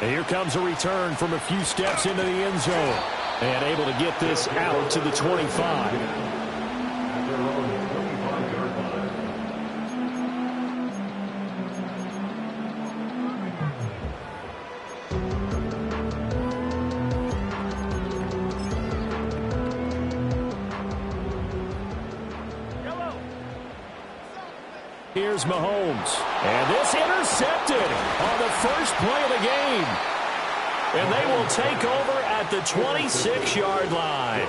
And here comes a return from a few steps into the end zone. And able to get this out to the 25. Here's Mahomes. And this intercepted on the first play of the game. And they will take over at the 26-yard line.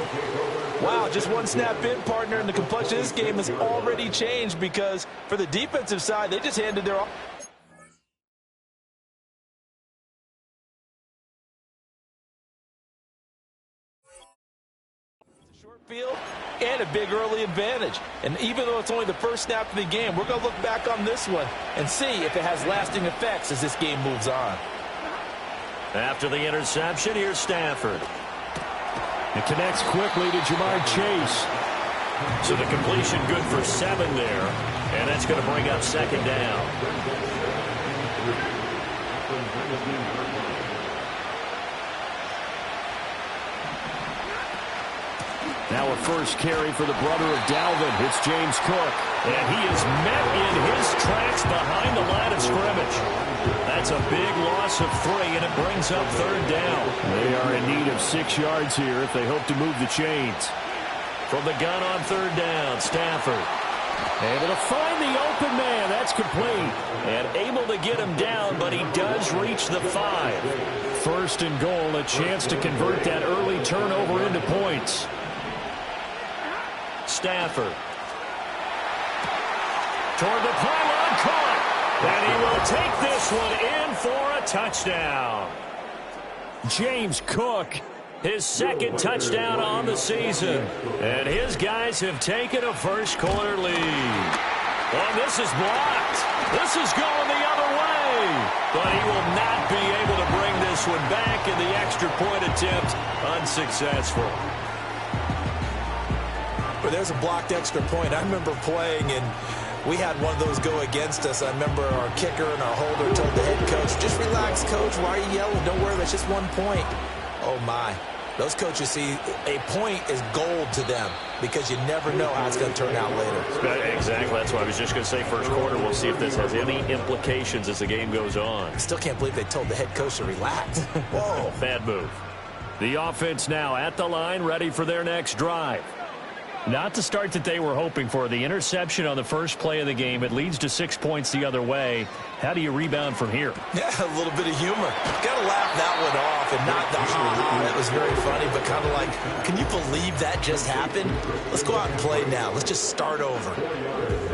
Wow, just one snap in, partner, and the complexion of this game has already changed because for the defensive side, they just handed their... short field and a big early advantage. And even though it's only the first snap of the game, we're going to look back on this one and see if it has lasting effects as this game moves on. After the interception, here's Stafford. It connects quickly to Jamar Chase. So the completion good for 7 there. And that's going to bring up second down. Now a first carry for the brother of Dalvin. It's James Cook. And he is met in his tracks behind the line of scrimmage. That's a big loss of 3, and it brings up third down. They are in need of 6 yards here if they hope to move the chains. From the gun on third down, Stafford. Able to find the open man. That's complete. And able to get him down, but he does reach the 5. First and goal, a chance to convert that early turnover into points. Stafford. Toward the pylon, caught. And he will take this one in for a touchdown. James Cook, his second touchdown on the season. And his guys have taken a first-quarter lead. And this is blocked. This is going the other way. But he will not be able to bring this one back, and the extra point attempt unsuccessful. But there's a blocked extra point. I remember playing, and we had one of those go against us. I remember our kicker and our holder told the head coach, just relax, coach. Why are you yelling? Don't worry, that's just 1 point. Oh, my. Those coaches see a point is gold to them because you never know how it's going to turn out later. Exactly. That's what I was just going to say. First quarter, we'll see if this has any implications as the game goes on. I still can't believe they told the head coach to relax. Whoa. Bad move. The offense now at the line, ready for their next drive. Not the start that they were hoping for. The interception on the first play of the game. It leads to 6 points the other way. How do you rebound from here? Yeah, a little bit of humor. Got to laugh that one off and not the ha-ha. That was very funny, but kind of like, can you believe that just happened? Let's go out and play now. Let's just start over.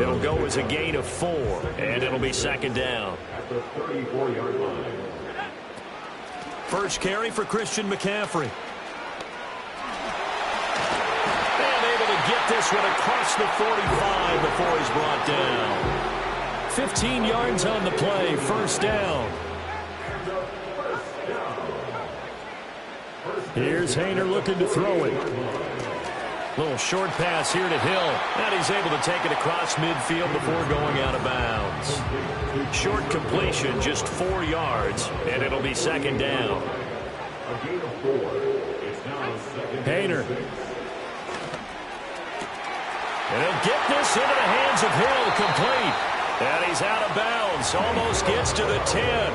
It'll go as a gain of 4, and it'll be second down. First carry for Christian McCaffrey. Get this one across the 45 before he's brought down. 15 yards on the play, first down. Here's Hayner looking to throw it. Little short pass here to Hill. And he's able to take it across midfield before going out of bounds. Short completion, just 4 yards, and it'll be second down. Hayner. And he'll get this into the hands of Hill, complete. And he's out of bounds, almost gets to the 10.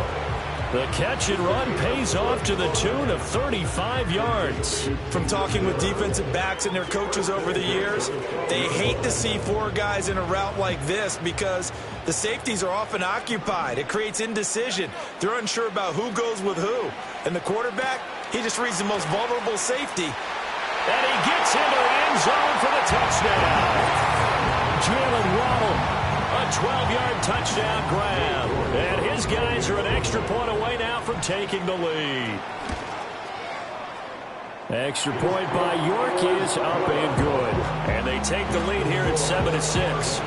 The catch and run pays off to the tune of 35 yards. From talking with defensive backs and their coaches over the years, they hate to see 4 guys in a route like this because the safeties are often occupied. It creates indecision. They're unsure about who goes with who. And the quarterback, he just reads the most vulnerable safety. And he gets into the end zone for the touchdown. Jalen Waddle, a 12-yard touchdown grab. And his guys are an extra point away now from taking the lead. Extra point by York is up and good. And they take the lead here at 7-6.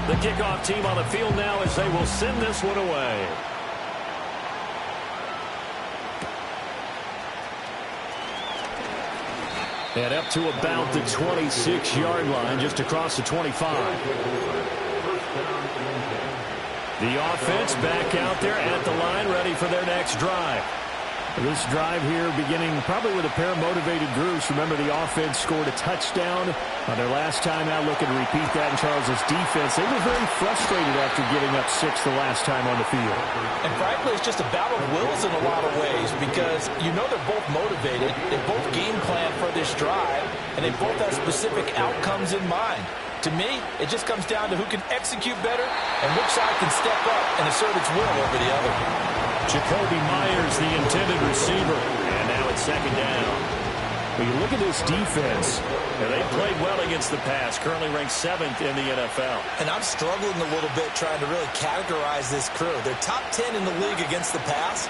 The kickoff team on the field now as they will send this one away. And up to about the 26-yard line, just across the 25. The offense back out there at the line, ready for their next drive. This drive here beginning probably with a pair of motivated groups. Remember, the offense scored a touchdown on their last time out, looking to repeat that in Charles's defense. They were very frustrated after giving up 6 the last time on the field. And frankly, it's just a battle of wills in a lot of ways because you know they're both motivated. They both game plan for this drive, and they both have specific outcomes in mind. To me, it just comes down to who can execute better and which side can step up and assert its will over the other. Jacoby Myers, the intended receiver. And now it's second down. When you look at this defense, they played well against the pass, currently ranked 7th in the NFL. And I'm struggling a little bit trying to really categorize this crew. They're top 10 in the league against the pass,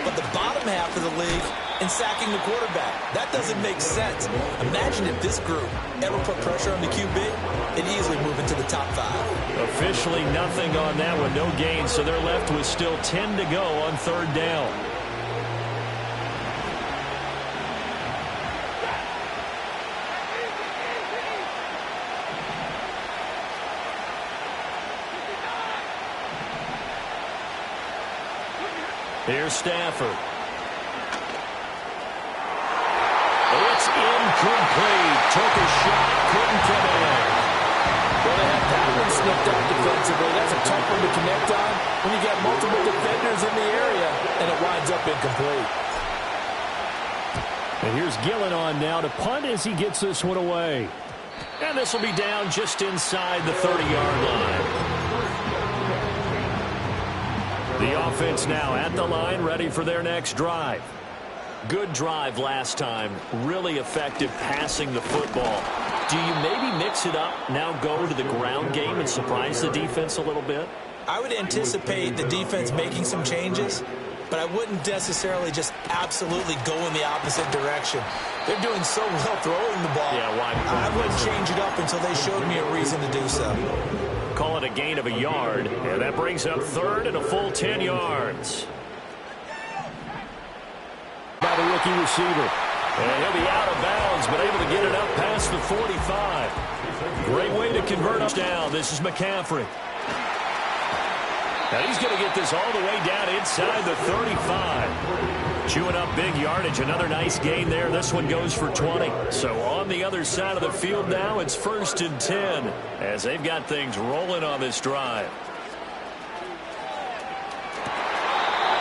but the bottom half of the league in sacking the quarterback. That doesn't make sense. Imagine if this group ever put pressure on the QB, it'd easily move into the top 5. Officially nothing on that one, no gain, so they're left with still 10 to go on third down. Here's Stafford. It's incomplete. Took a shot, couldn't come in. Well, they had that one snipped out defensively. That's a tough one to connect on when you got multiple defenders in the area, and it winds up incomplete. And here's Gillen on now to punt as he gets this one away. And this will be down just inside the 30-yard line. The offense now at the line, ready for their next drive. Good drive last time. Really effective passing the football. Do you maybe mix it up, now go to the ground game and surprise the defense a little bit? I would anticipate the defense making some changes, but I wouldn't necessarily just absolutely go in the opposite direction. They're doing so well throwing the ball. Yeah, why? I wouldn't change it up until they showed me a reason to do so. Call it a gain of a yard, and that brings up third and a full 10 yards. By the rookie receiver. And he'll be out of bounds, but able to get it up past the 45. Great way to convert us down. This is McCaffrey. Now he's going to get this all the way down inside the 35. Chewing up big yardage. Another nice gain there. This one goes for 20. So on the other side of the field now, it's 1st and 10 as they've got things rolling on this drive.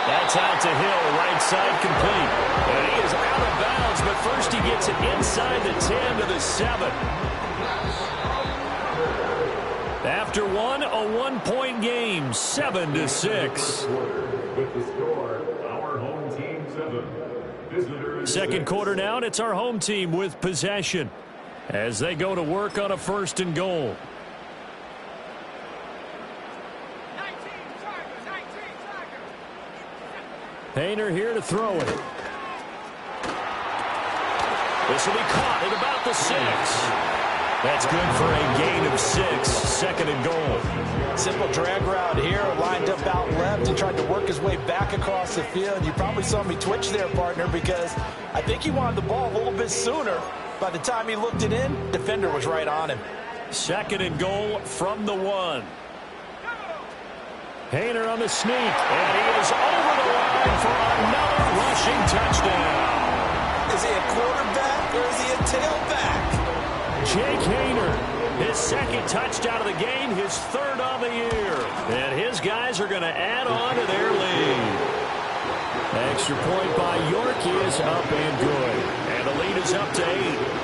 That's out to Hill, right side complete. And he is out of bounds, but first he gets it inside the 10 to the 7. After one, a 1-point game, 7-6. With the score, our home team 7. Visitors. Second quarter now, and it's our home team with possession as they go to work on a 1st and goal. Hayner here to throw it. This will be caught at about the 6. That's good for a gain of 6. 2nd and goal. Simple drag route here, lined up out left. He tried to work his way back across the field. You probably saw me twitch there, partner, because I think he wanted the ball a little bit sooner. By the time he looked it in, defender was right on him. 2nd and goal from the 1. Hayner on the sneak, and he is over the line for another rushing touchdown. Is he a quarterback or is he a tailback? Jake Hayner, his 2nd touchdown of the game, his 3rd on the year. And his guys are going to add on to their lead. Extra point by York is up and good. And the lead is up to 8.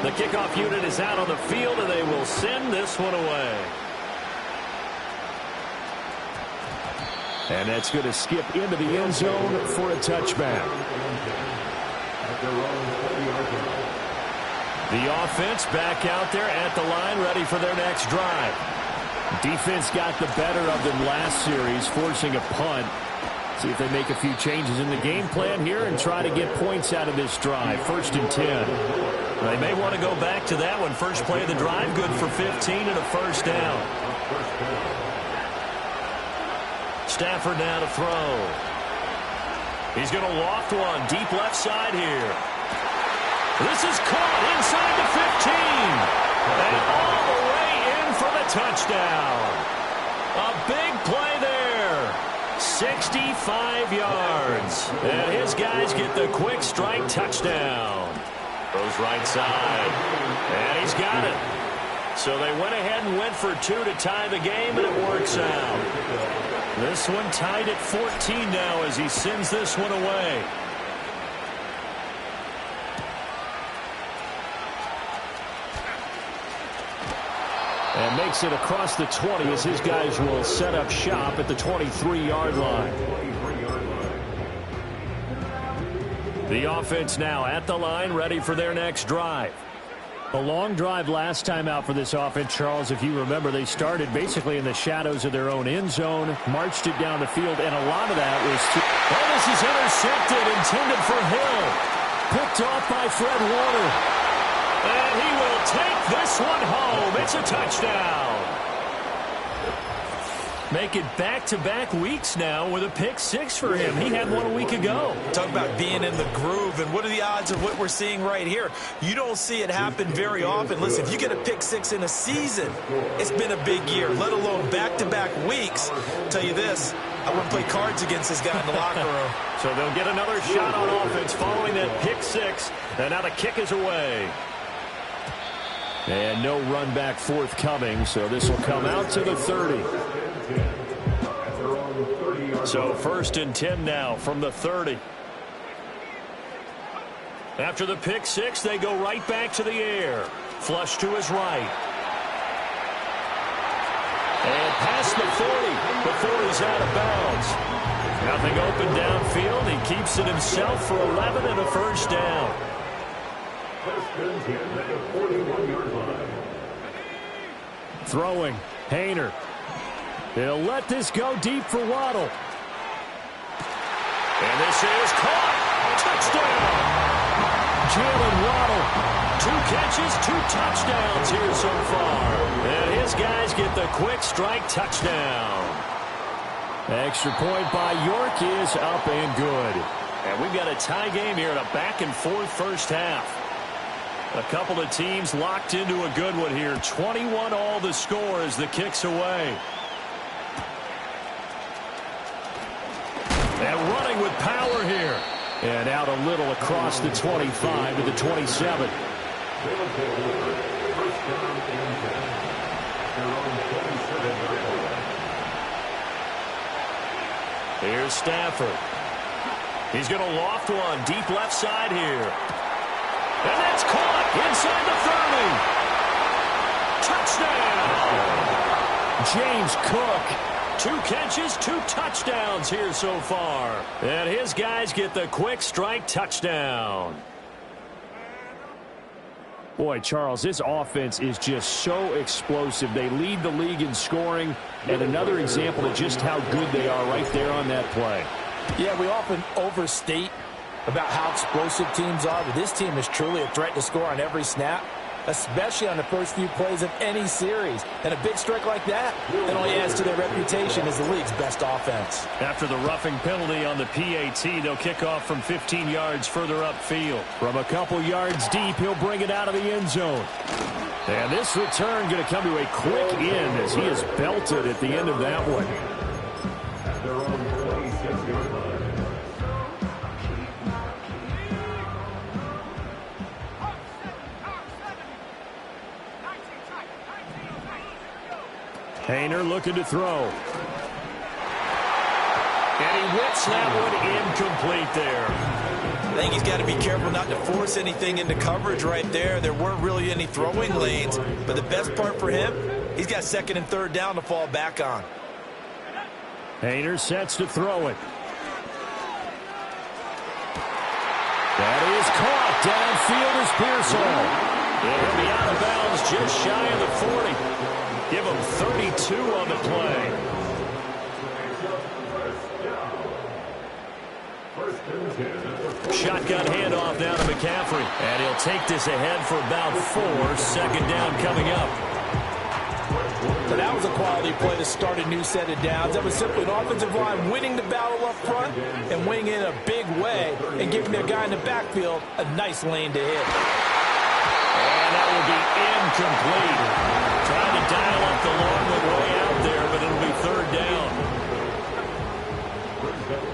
The kickoff unit is out on the field, and they will send this one away. And that's going to skip into the end zone for a touchback. The offense back out there at the line, ready for their next drive. Defense got the better of them last series, forcing a punt. See if they make a few changes in the game plan here and try to get points out of this drive. 1st and 10. They may want to go back to that one. First play of the drive, good for 15 and a 1st down. Stafford now to throw. He's going to loft one deep left side here. This is caught inside the 15. And all the way in for the touchdown. A big play there. 65 yards. And his guys get the quick strike touchdown. Goes right side. And he's got it. So they went ahead and went for 2 to tie the game, and it works out. This one tied at 14 now as he sends this one away. And makes it across the 20 as his guys will set up shop at the 23-yard line. The offense now at the line, ready for their next drive. A long drive last time out for this offense, Charles. If you remember, they started basically in the shadows of their own end zone, marched it down the field, and a lot of that was oh, this is intercepted, intended for Hill. Picked off by Fred Warner. And he will take this one home. It's a touchdown. Make it back-to-back weeks now with a pick 6 for him. He had one a week ago. Talk about being in the groove, and what are the odds of what we're seeing right here? You don't see it happen very often. Listen, if you get a pick 6 in a season, it's been a big year, let alone back-to-back weeks. I'll tell you this, I wouldn't play cards against this guy in the locker room. So they'll get another shot on offense following that pick 6, and now the kick is away. And no run back forthcoming, so this will come out to the 30. So 1st and 10 now from the 30. After the pick 6, they go right back to the air. Flush to his right. And past the 40 before he's out of bounds. Nothing open downfield. He keeps it himself for 11 and a first down. Throwing. Hayner. He'll let this go deep for Waddle. And this is caught. Touchdown. Jalen Waddle. 2 catches, 2 touchdowns here so far. And his guys get the quick strike touchdown. Extra point by York is up and good. And we've got a tie game here in a back-and-forth first half. A couple of teams locked into a good one here. 21 all the score as the kick's away. And running with power here. And out a little across the 25 to the 27. Here's Stafford. He's going to loft one deep left side here. And that's caught inside the 30. Touchdown. James Cook. 2 catches, 2 touchdowns here so far. And his guys get the quick strike touchdown. Boy, Charles, this offense is just so explosive. They lead the league in scoring, and another example of just how good they are right there on that play. Yeah, we often overstate about how explosive teams are, but this team is truly a threat to score on every snap, especially on the first few plays of any series. And a big strike like that, it only adds to their reputation as the league's best offense. After the roughing penalty on the PAT, they'll kick off from 15 yards further upfield. From a couple yards deep, he'll bring it out of the end zone. And this return going to come to a quick end as he is belted at the end of that one. Hayner looking to throw. And he whips that one incomplete there. I think he's got to be careful not to force anything into coverage right there. There weren't really any throwing lanes, but the best part for him, he's got 2nd and 3rd down to fall back on. Hayner sets to throw it. That is caught. Downfield is Pearsall. He'll be out of bounds just shy of the 40. Give him 32 on the play. Shotgun handoff down to McCaffrey. And he'll take this ahead for about 4. 2nd down coming up. So that was a quality play to start a new set of downs. That was simply an offensive line winning the battle up front and winning in a big way and giving their guy in the backfield a nice lane to hit. And that will be incomplete. Trying to dial up the long way out there, but it'll be third down.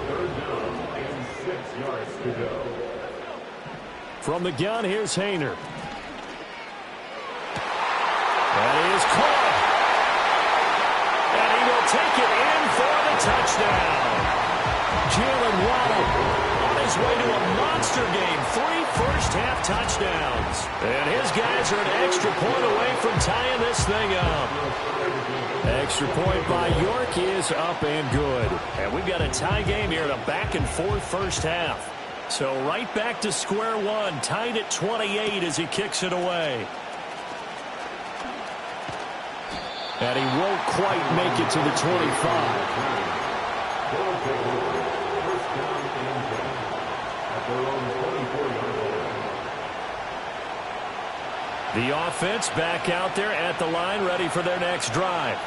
Third down and 6 yards to go. From the gun, here's Hayner. That is caught. And he will take it in for the touchdown. Jalen Waddle on his way to a monster game. 3 first-half touchdowns. And his guys are an extra point away from tying this thing up. Extra point by York is up and good. And we've got a tie game here in a back-and-forth first half. So right back to square one, tied at 28 as he kicks it away. And he won't quite make it to the 25. The offense back out there at the line, ready for their next drive.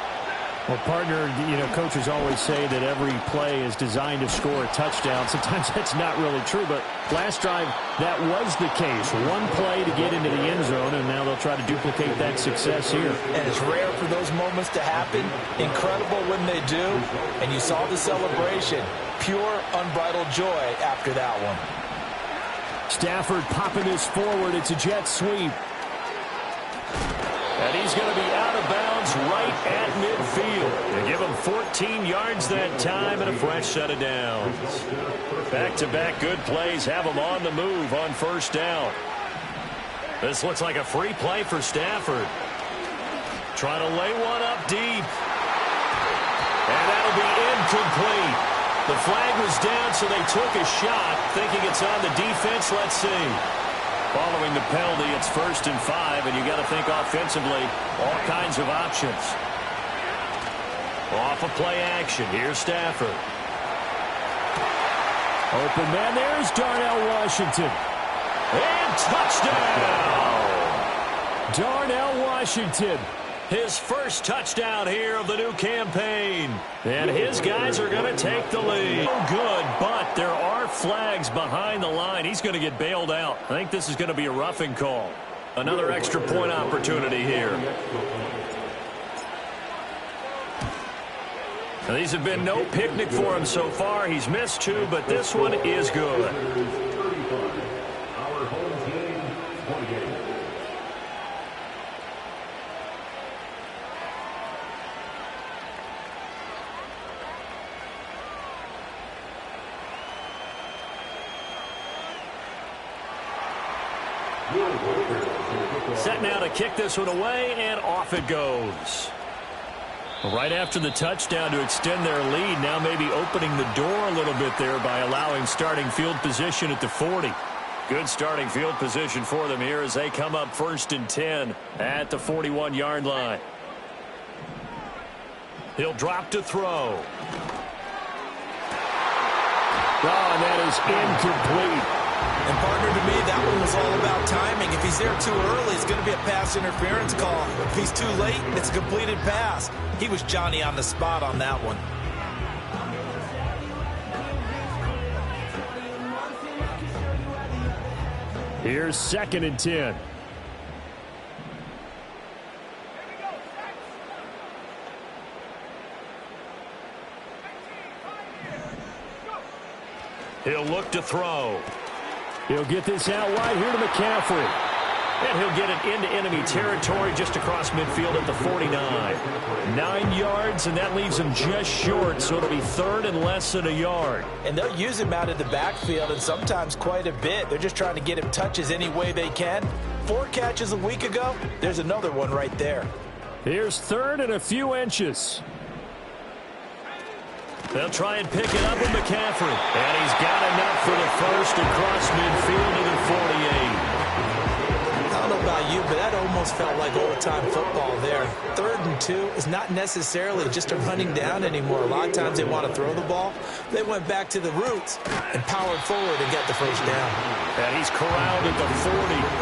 Well, partner, coaches always say that every play is designed to score a touchdown. Sometimes that's not really true, but last drive, that was the case. One play to get into the end zone, and now they'll try to duplicate that success here. And it's rare for those moments to happen. Incredible when they do. And you saw the celebration. Pure, unbridled joy after that one. Stafford popping this forward. It's a jet sweep. And he's going to be out of bounds right at midfield. They give him 14 yards that time and a fresh set of downs. Back-to-back good plays have him on the move on first down. This looks like a free play for Stafford. Trying to lay one up deep. And that'll be incomplete. The flag was down, so they took a shot, thinking it's on the defense. Let's see. Following the penalty, it's 1st and 5, and you got to think offensively, all kinds of options. Off of play action, here's Stafford. Open man, there's Darnell Washington. And touchdown! Darnell Washington, his first touchdown here of the new campaign. And his guys are going to take the lead. Good, but there are flags behind the line. He's going to get bailed out. I think this is going to be a roughing call. Another extra point opportunity here. Now, these have been no picnic for him so far. He's missed 2, but this one is good. Our home team, 28. Set now to kick this one away, and off it goes. Right after the touchdown to extend their lead, now maybe opening the door a little bit there by allowing starting field position at the 40. Good starting field position for them here as they come up 1st and 10 at the 41-yard line. He'll drop to throw. Oh, and that is incomplete. And partner, to me, that one was all about timing. If he's there too early, it's going to be a pass interference call. If he's too late, it's a completed pass. He was Johnny on the spot on that one. Here's 2nd and 10. He'll look to throw. He'll get this out wide here to McCaffrey. And he'll get it into enemy territory just across midfield at the 49. 9 yards, and that leaves him just short, so it'll be 3rd and less than a yard. And they'll use him out of the backfield, and sometimes quite a bit. They're just trying to get him touches any way they can. 4 catches a week ago. There's another one right there. Here's 3rd and a few inches. They'll try and pick it up with McCaffrey. And he's got enough for the first across midfield to the 48. I don't know about you, but that almost almost felt like old-time football there. 3rd and 2 is not necessarily just a running down anymore. A lot of times they want to throw the ball. They went back to the roots and powered forward and get the first down. And he's corralled at the 40,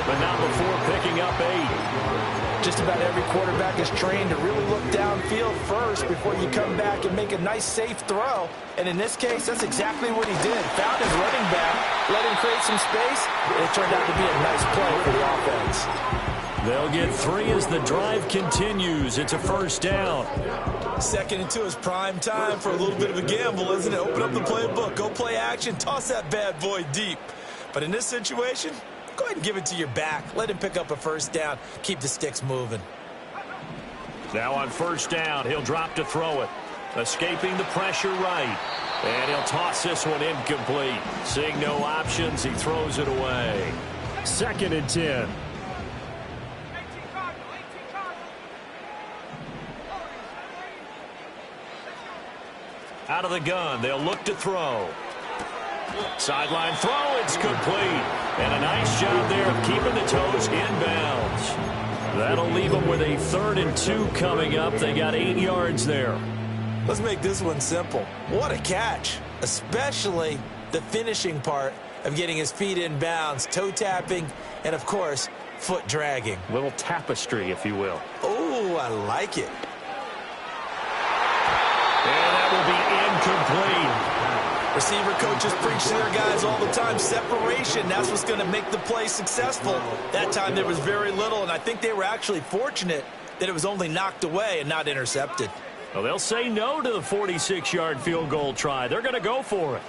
but not before picking up 8. Just about every quarterback is trained to really look downfield first before you come back and make a nice, safe throw. And in this case, that's exactly what he did. Found his running back, let him create some space, and it turned out to be a nice play for the offense. They'll get 3 as the drive continues. It's a first down. 2nd and 2 is prime time for a little bit of a gamble, isn't it? Open up the playbook, go play action, toss that bad boy deep. But in this situation, go ahead and give it to your back. Let him pick up a first down. Keep the sticks moving. Now on first down, he'll drop to throw it. Escaping the pressure right. And he'll toss this one incomplete. Seeing no options, he throws it away. 2nd and 10. Out of the gun, they'll look to throw. Sideline throw, it's complete. And a nice job there of keeping the toes inbounds. That'll leave them with a 3rd and 2 coming up. They got 8 yards there. Let's make this one simple. What a catch, especially the finishing part of getting his feet in bounds, toe tapping, and of course, foot dragging. Little tapestry, if you will. Oh, I like it. And that will be incomplete. Receiver coaches preach to their guys all the time. Separation, that's what's going to make the play successful. That time there was very little, and I think they were actually fortunate that it was only knocked away and not intercepted. Well, they'll say no to the 46-yard field goal try. They're going to go for it.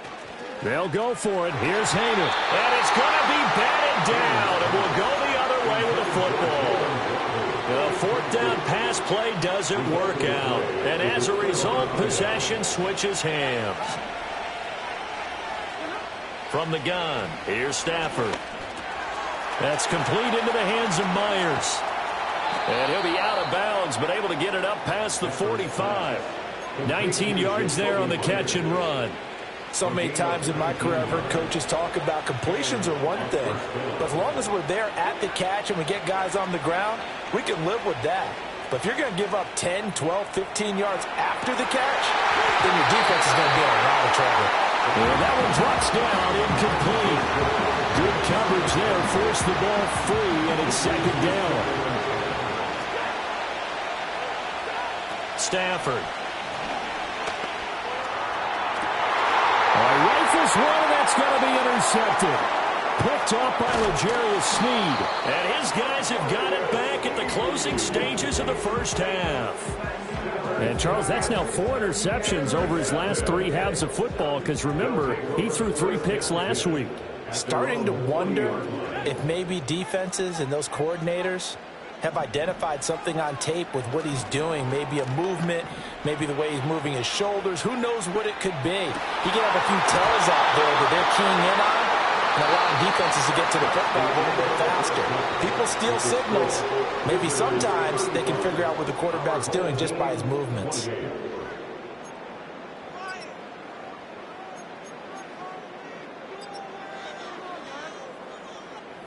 They'll go for it. Here's Hader. And it's going to be batted down, and we'll go the other way with the football. The 4th down pass play doesn't work out. And as a result, possession switches hands. From the gun, here's Stafford. That's complete into the hands of Myers. And he'll be out of bounds, but able to get it up past the 45. 19 yards there on the catch and run. So many times in my career, I've heard coaches talk about completions are one thing, but as long as we're there at the catch and we get guys on the ground, we can live with that. But if you're going to give up 10, 12, 15 yards after the catch, then your defense is going to be in a lot of trouble. And that one drops down, incomplete. Good coverage there, forced the ball free, and it's 2nd down. Stafford. Rifles one, and that's going to be intercepted. Picked up by L'Jarius Sneed. And his guys have got it back at the closing stages of the first half. And, Charles, that's now 4 interceptions over his last 3 halves of football, because, remember, he threw 3 picks last week. Starting to wonder if maybe defenses and those coordinators have identified something on tape with what he's doing. Maybe a movement, maybe the way he's moving his shoulders. Who knows what it could be? He can have a few tells out there that they're keying in on and allowing defenses to get to the football a little bit faster. People steal signals. Maybe sometimes they can figure out what the quarterback's doing just by his movements.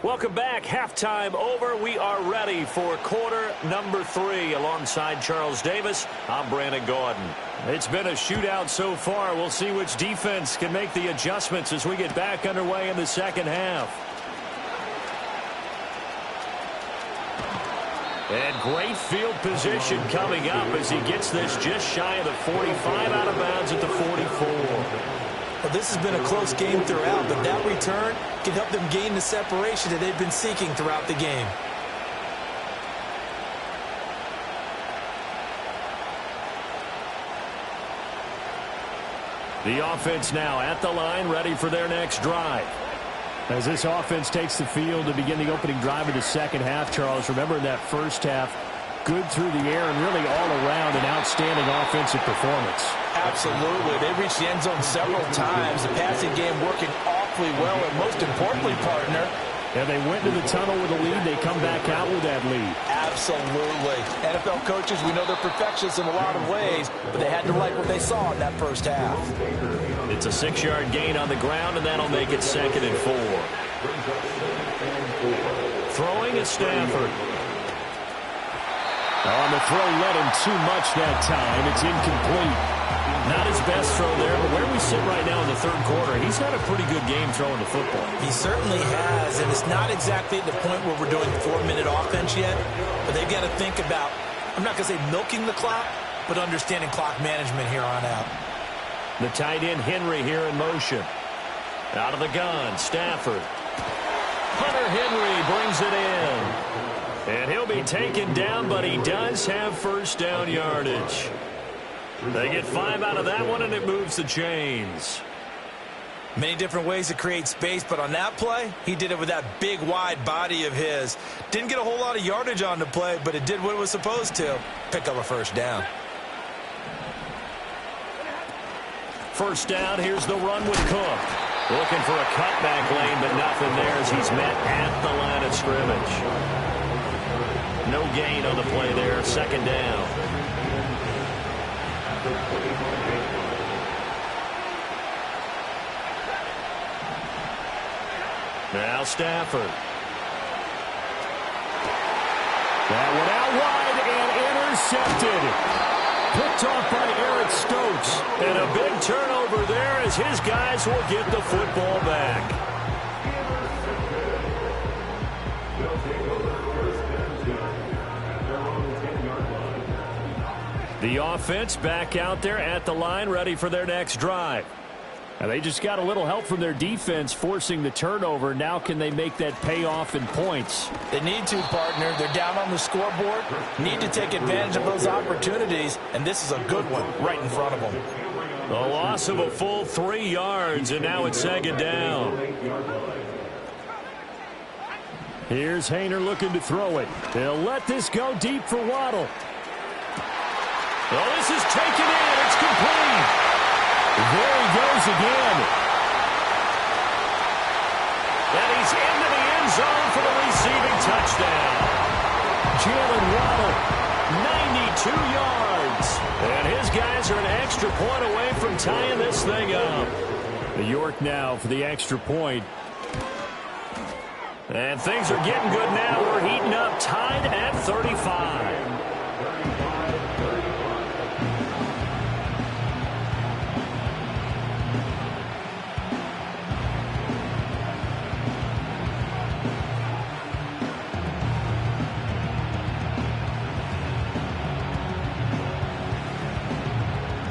Welcome back. Halftime over. We are ready for quarter number 3. Alongside Charles Davis, I'm Brandon Gaudin. It's been a shootout so far. We'll see which defense can make the adjustments as we get back underway in the second half. And great field position coming up as he gets this just shy of the 45, out of bounds at the 44. Well, this has been a close game throughout, but that return can help them gain the separation that they've been seeking throughout the game. The offense now at the line, ready for their next drive. As this offense takes the field to begin the opening drive of the second half, Charles, remember in that first half, good through the air and really all around an outstanding offensive performance. Absolutely. They reached the end zone several times. The passing game working awfully well, and most importantly, partner, and they went to the tunnel with a lead. They come back out with that lead. Absolutely. NFL coaches, we know they're perfectionists in a lot of ways, but they had to like what they saw in that first half. It's a 6-yard gain on the ground, and that'll make it 2nd and 4. Throwing at Stafford. On the throw, led him too much that time. It's incomplete. Not his best throw there, but where we sit right now in the third quarter, he's had a pretty good game throwing the football. He certainly has, and it's not exactly at the point where we're doing 4-minute offense yet, but they've got to think about, I'm not going to say milking the clock, but understanding clock management here on out. The tight end Henry here in motion. Out of the gun, Stafford. Hunter Henry brings it in. And he'll be taken down, but he does have first down yardage. They get 5 out of that one, and it moves the chains. Many different ways to create space, but on that play, he did it with that big, wide body of his. Didn't get a whole lot of yardage on the play, but it did what it was supposed to. Pick up a first down. First down, here's the run with Cook. Looking for a cutback lane, but nothing there as he's met at the line of scrimmage. No gain on the play there, second down. Now Stafford. That one out wide and intercepted. Picked off by Eric Stokes. And a big turnover there as his guys will get the football back. The offense back out there at the line, ready for their next drive. And they just got a little help from their defense forcing the turnover. Now can they make that pay off in points? They need to, partner. They're down on the scoreboard. Need to take advantage of those opportunities, and this is a good one right in front of them. A loss of a full 3 yards, and now it's second down. Here's Hayner looking to throw it. They'll let this go deep for Waddle. Oh, this is taken in. It's complete. There he goes again. And he's into the end zone for the receiving touchdown. Jalen Waddle, 92 yards. And his guys are an extra point away from tying this thing up. The York now for the extra point. And things are getting good now. We're heating up, tied at 35.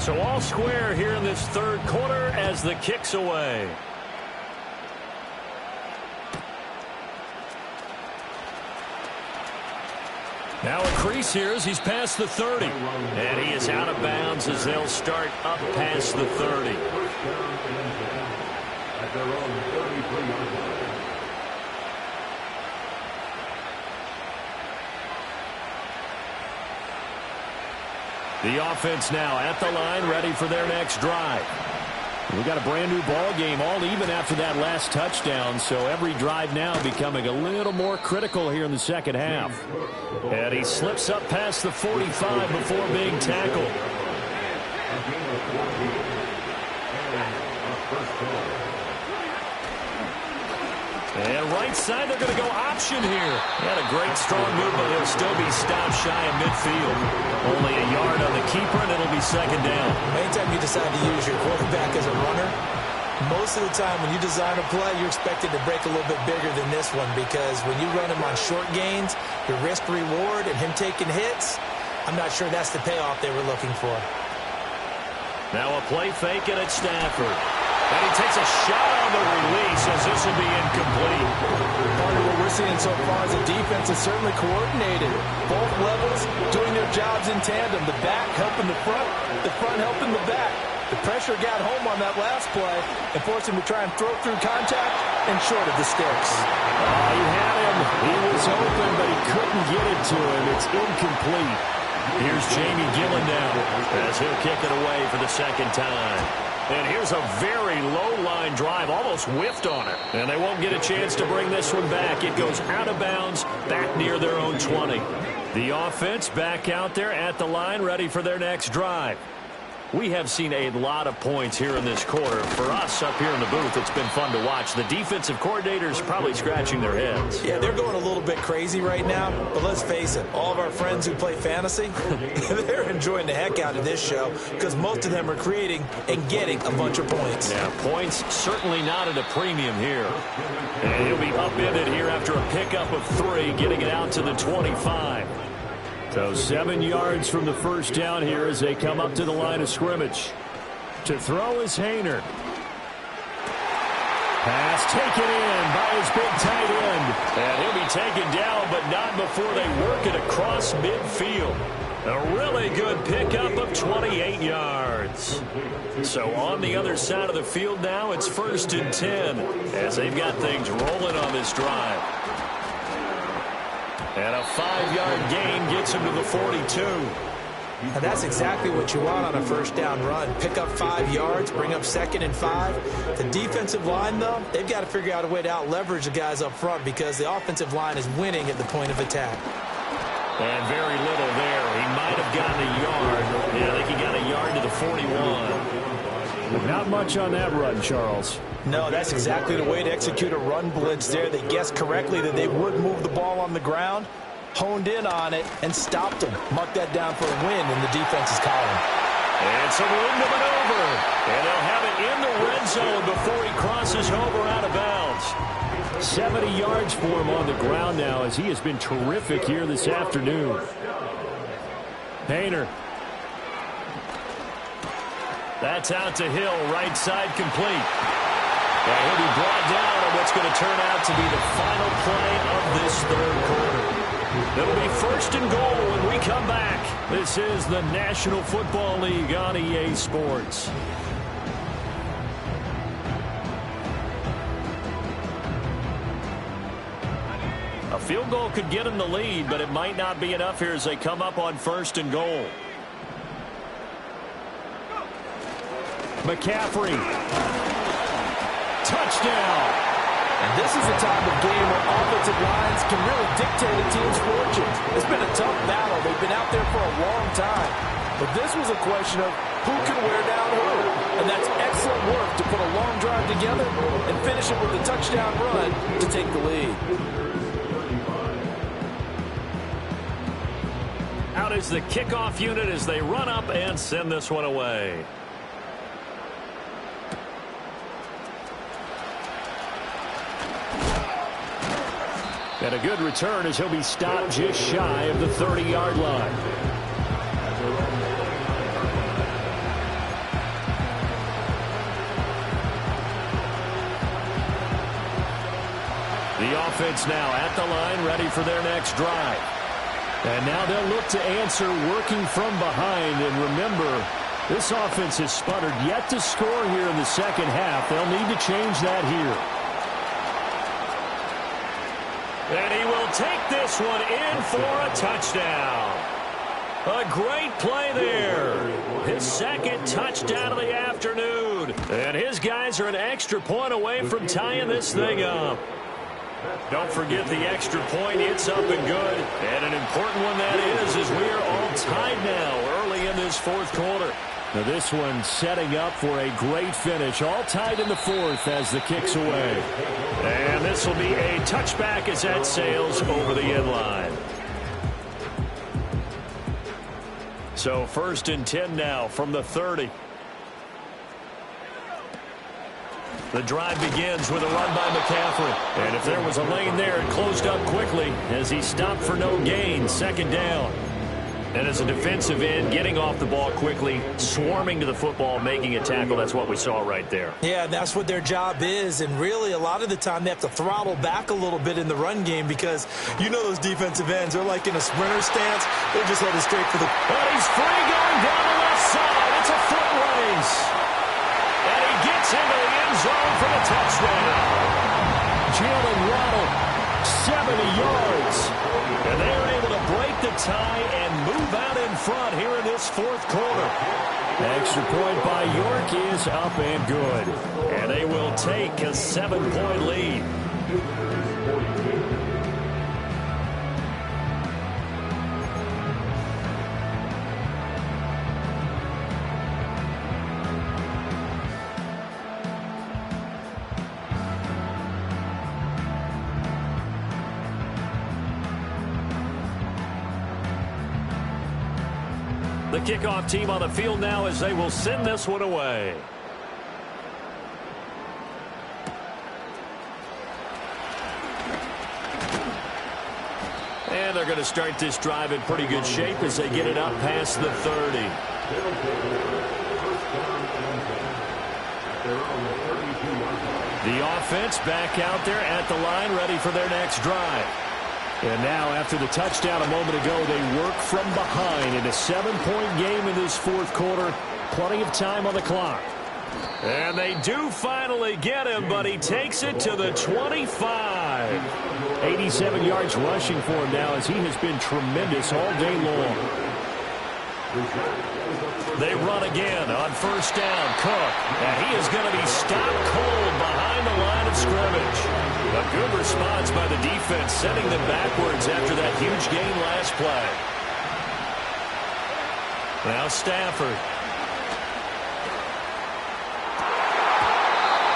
So all square here in this third quarter as the kick's away. Now a crease here as he's past the 30. And he is out of bounds as they'll start up past the 30. At their own 33-yard line. The offense now at the line, ready for their next drive. We got a brand new ball game, all even after that last touchdown, so every drive now becoming a little more critical here in the second half. And he slips up past the 45 before being tackled. And right side, they're going to go option here. Had a great strong move, but he'll still be stopped shy of midfield. Only a yard on the keeper, and it'll be second down. Anytime you decide to use your quarterback as a runner, most of the time when you design a play, you're expected to break a little bit bigger than this one, because when you run him on short gains, your risk-reward and him taking hits, I'm not sure that's the payoff they were looking for. Now a play fake, and it's Stafford. And he takes a shot on the release as this will be incomplete. What we're seeing so far is the defense is certainly coordinated. Both levels doing their jobs in tandem. The back helping the front helping the back. The pressure got home on that last play and forced him to try and throw through contact and short of the sticks. He had him. He was open, but he couldn't get it to him. It's incomplete. Here's Jamie Gillen now as he'll kick it away for the second time. And here's a very low-line drive, almost whiffed on it. And they won't get a chance to bring this one back. It goes out of bounds, back near their own 20. The offense back out there at the line, ready for their next drive. We have seen a lot of points here in this quarter. For us up here in the booth, it's been fun to watch. The defensive coordinators probably scratching their heads. Yeah, they're going a little bit crazy right now, but let's face it, all of our friends who play fantasy, they're enjoying the heck out of this show because most of them are creating and getting a bunch of points. Yeah, points certainly not at a premium here. And he'll be upended here after a pickup of 3, getting it out to the 25. So 7 yards from the first down here as they come up to the line of scrimmage. To throw is Hayner. Pass taken in by his big tight end. And he'll be taken down, but not before they work it across midfield. A really good pickup of 28 yards. So on the other side of the field now, it's 1st and 10 as they've got things rolling on this drive. And a 5-yard gain gets him to the 42. And that's exactly what you want on a first down run. Pick up 5 yards, bring up 2nd and 5. The defensive line, though, they've got to figure out a way to out-leverage the guys up front because the offensive line is winning at the point of attack. And very little there. He might have gotten a yard. Yeah, I think he got a yard to the 41. Not much on that run, Charles. No, that's exactly the way to execute a run blitz there. They guessed correctly that they would move the ball on the ground, honed in on it, and stopped them. Mark that down for a win in the defense's column. And some room to maneuver. And they'll have it in the red zone before he crosses over out of bounds. 70 yards for him on the ground now as he has been terrific here this afternoon. Hayner. That's out to Hill, right side complete. And he'll be brought down on what's going to turn out to be the final play of this third quarter. It'll be 1st and goal when we come back. This is the National Football League on EA Sports. A field goal could get them the lead, but it might not be enough here as they come up on 1st and goal. McCaffrey. Touchdown. And this is a type of game where offensive lines can really dictate a team's fortunes. It's been a tough battle. They've been out there for a long time. But this was a question of who can wear down who. And that's excellent work to put a long drive together and finish it with a touchdown run to take the lead. Out is the kickoff unit as they run up and send this one away. And a good return as he'll be stopped just shy of the 30-yard line. The offense now at the line, ready for their next drive. And now they'll look to answer working from behind. And remember, this offense has sputtered yet to score here in the second half. They'll need to change that here. And he will take this one in for a touchdown. A great play there. His 2nd touchdown of the afternoon. And his guys are an extra point away from tying this thing up. Don't forget the extra point. It's up and good. And an important one that is, as we are all tied now early in this 4th quarter. Now this one setting up for a great finish. All tied in the 4th as the kick's away. And this will be a touchback as that sails over the end line. So 1st and 10 now from the 30. The drive begins with a run by McCaffrey. And if there was a lane there, it closed up quickly as he stopped for no gain. 2nd down. And as a defensive end, getting off the ball quickly, swarming to the football, making a tackle, that's what we saw right there. Yeah, that's what their job is. And really, a lot of the time, they have to throttle back a little bit in the run game because you know those defensive ends are like in a sprinter stance. They're just headed straight for the... And he's free going down the left side. It's a foot race. And he gets into the end zone for the touchdown. Jalen Waddle, 70 yards. And they are able to break the tie and move out in front here in this 4th quarter. Extra point by York is up and good. And they will take a 7-point lead. The kickoff team on the field now as they will send this one away. And they're going to start this drive in pretty good shape as they get it up past the 30. The offense back out there at the line, ready for their next drive. And now, after the touchdown a moment ago, they work from behind in a 7-point game in this fourth quarter. Plenty of time on the clock. And they do finally get him, but he takes it to the 25. 87 yards rushing for him now as he has been tremendous all day long. They run again on first down. Cook, and he is going to be stopped cold behind the line of scrimmage. A good response by the defense, sending them backwards after that huge gain last play. Now Stafford.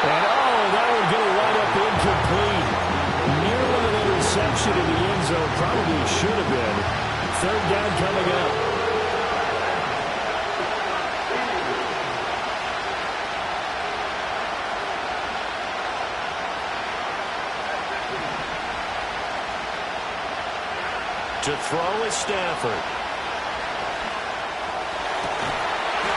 And that would go right up incomplete. Nearly an interception in the end zone. Probably should have been. Third down coming up. To throw is Stafford.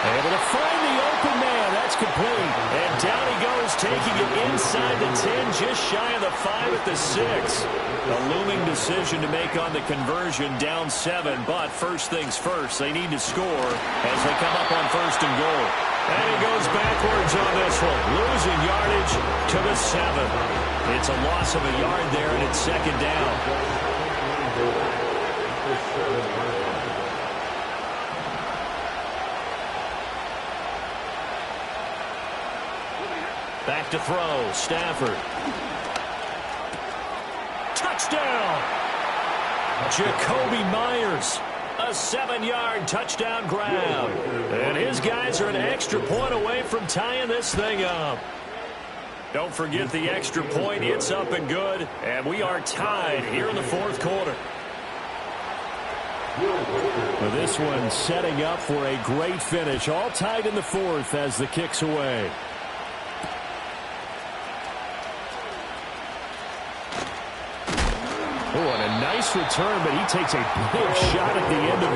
Able to find the open man. That's complete. And down he goes, taking it inside the 10, just shy of the 5 at the 6. A looming decision to make on the conversion, down 7. But first things first, they need to score as they come up on first and goal. And he goes backwards on this one, losing yardage to the 7. It's a loss of a yard there, and it's second down. Back to throw, Stafford. Touchdown! Jacoby Myers, a 7-yard touchdown grab. And his guys are an extra point away from tying this thing up. Don't forget the extra point. It's up and good. And we are tied here in the fourth quarter. Well, this one setting up for a great finish. All tied in the fourth as the kick's away. Oh, and a nice return, but he takes a big shot at the end of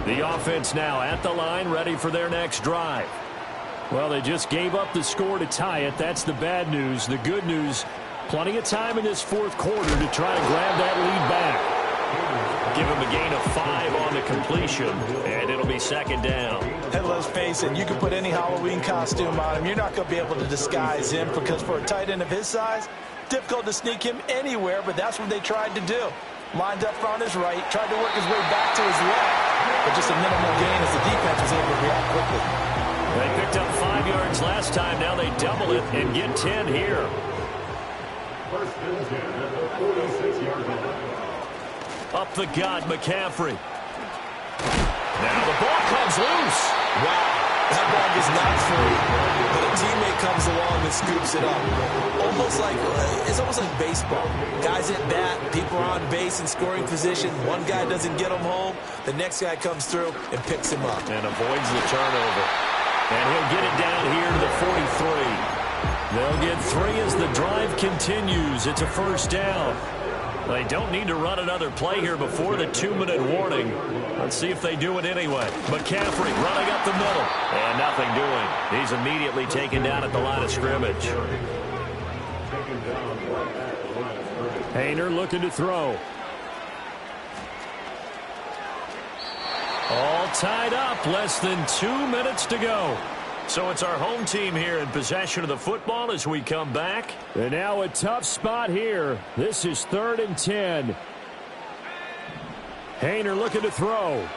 it. The offense now at the line, ready for their next drive. Well, they just gave up the score to tie it. That's the bad news. The good news, plenty of time in this fourth quarter to try to grab that lead back. Give him a gain of 5 on the completion, and it'll be second down. And let's face it, you can put any Halloween costume on him. You're not going to be able to disguise him because for a tight end of his size, difficult to sneak him anywhere, but that's what they tried to do. Lined up front his right, tried to work his way back to his left, but just a minimal gain as the defense was able to react quickly. They picked up 5 yards last time. Now they double it and get 10 here. First and 10 at the 46-yard line. Up the gut, McCaffrey. Now the ball comes loose. Wow, that ball is not free, but a teammate comes along and scoops it up. It's almost like baseball. Guys at bat, people are on base in scoring position. One guy doesn't get him home. The next guy comes through and picks him up. And avoids the turnover. And he'll get it down here to the 43. They'll get 3 as the drive continues. It's a first down. They don't need to run another play here before the 2-minute warning. Let's see if they do it anyway. McCaffrey running up the middle. And nothing doing. He's immediately taken down at the line of scrimmage. Hayner looking to throw. All tied up. Less than 2 minutes to go. So it's our home team here in possession of the football as we come back. And now a tough spot here. This is 3rd and 10. Hayner looking to throw.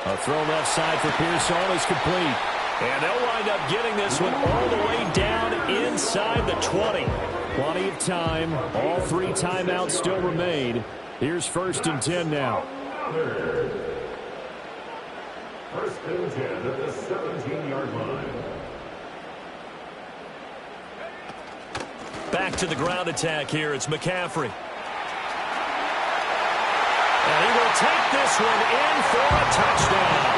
A throw left side for Pearson is complete. And they'll wind up getting this one all the way down inside the 20. Plenty of time. All 3 timeouts still remain. Here's 1st and 10 now. First and 10 at the 17-yard line. Back to the ground attack here. It's McCaffrey. will take this one in for a touchdown.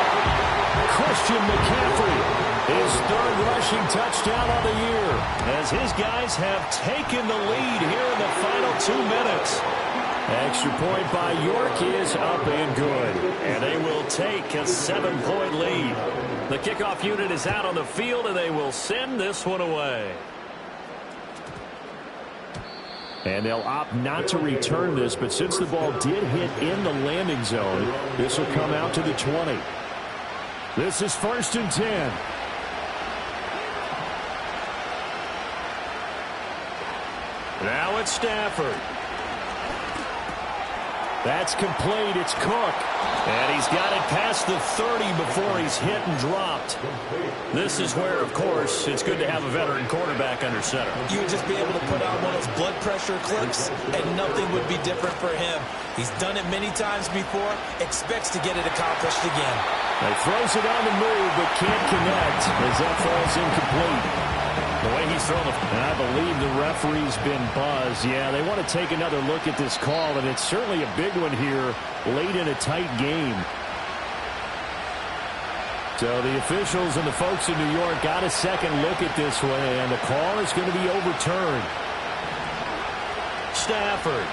Christian McCaffrey, his third rushing touchdown on the year, as his guys have taken the lead here in the final 2 minutes. Extra point by York is up and good, and they will take a 7-point lead. The kickoff unit is out on the field, and they will send this one away. And they'll opt not to return this, but since the ball did hit in the landing zone, this will come out to the 20. This is 1st and 10. Now it's Stafford. That's complete. It's Cook. And he's got it past the 30 before he's hit and dropped. This is where, of course, it's good to have a veteran quarterback under center. You would just be able to put on one of those blood pressure clips, and nothing would be different for him. He's done it many times before, expects to get it accomplished again. He throws it on the move, but can't connect as that falls incomplete. The way he's thrown it, I believe the referee's been buzzed. Yeah, they want to take another look at this call, and it's certainly a big one here late in a tight game. So the officials and the folks in New York got a second look at this one, and the call is going to be overturned. Stafford.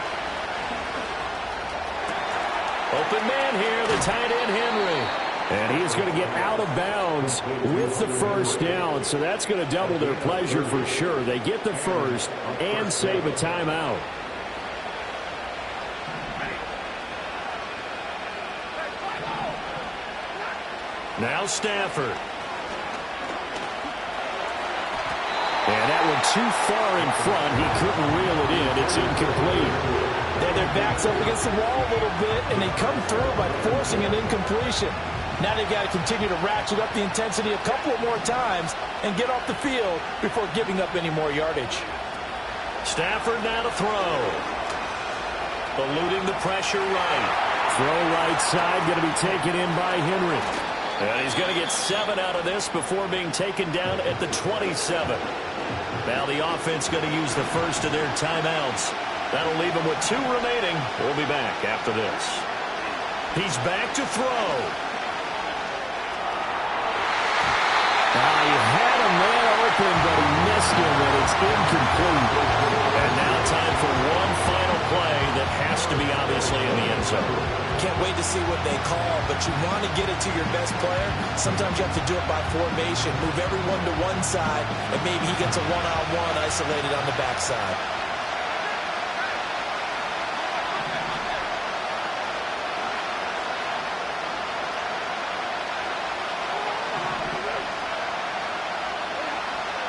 Open man here, the tight end Henry. And he is going to get out of bounds with the first down, so that's going to double their pleasure for sure. They get the first and save a timeout. Now Stafford. And that one too far in front. He couldn't reel it in. It's incomplete. Their backs up against the wall a little bit, and they come through by forcing an incompletion. Now they've got to continue to ratchet up the intensity a couple of more times and get off the field before giving up any more yardage. Stafford now to throw. Eluding the pressure right. Throw right side, going to be taken in by Henry. And he's going to get 7 out of this before being taken down at the 27. Now the offense going to use the first of their timeouts. That'll leave them with 2 remaining. We'll be back after this. He's back to throw. He had a man open, but he missed him, and it's incomplete. And now time for one final play that has to be obviously in the end zone. Can't wait to see what they call, but you want to get it to your best player. Sometimes you have to do it by formation. Move everyone to one side, and maybe he gets a one-on-one isolated on the backside.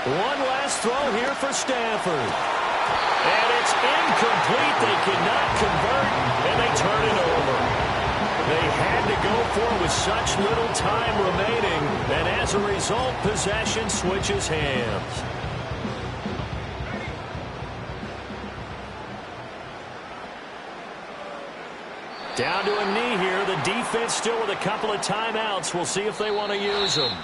One last throw here for Stafford. And it's incomplete. They cannot convert, and they turn it over. They had to go for it with such little time remaining, and as a result, possession switches hands. Down to a knee here. The defense still with a couple of timeouts. We'll see if they want to use them.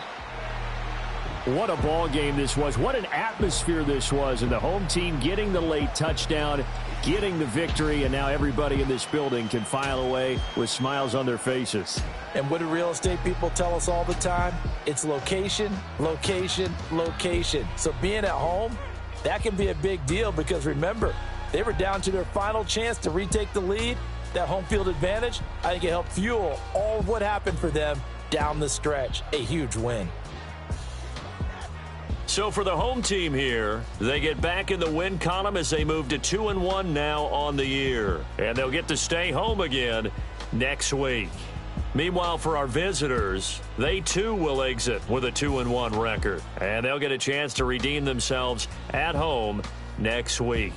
What a ball game this was. What an atmosphere this was. And the home team getting the late touchdown, getting the victory, and now everybody in this building can file away with smiles on their faces. And what do real estate people tell us all the time? It's location, location, location. So being at home, that can be a big deal because remember, they were down to their final chance to retake the lead. That home field advantage, I think it helped fuel all of what happened for them down the stretch. A huge win. So for the home team here, they get back in the win column as they move to 2-1 now on the year. And they'll get to stay home again next week. Meanwhile, for our visitors, they too will exit with a 2-1 record. And they'll get a chance to redeem themselves at home next week.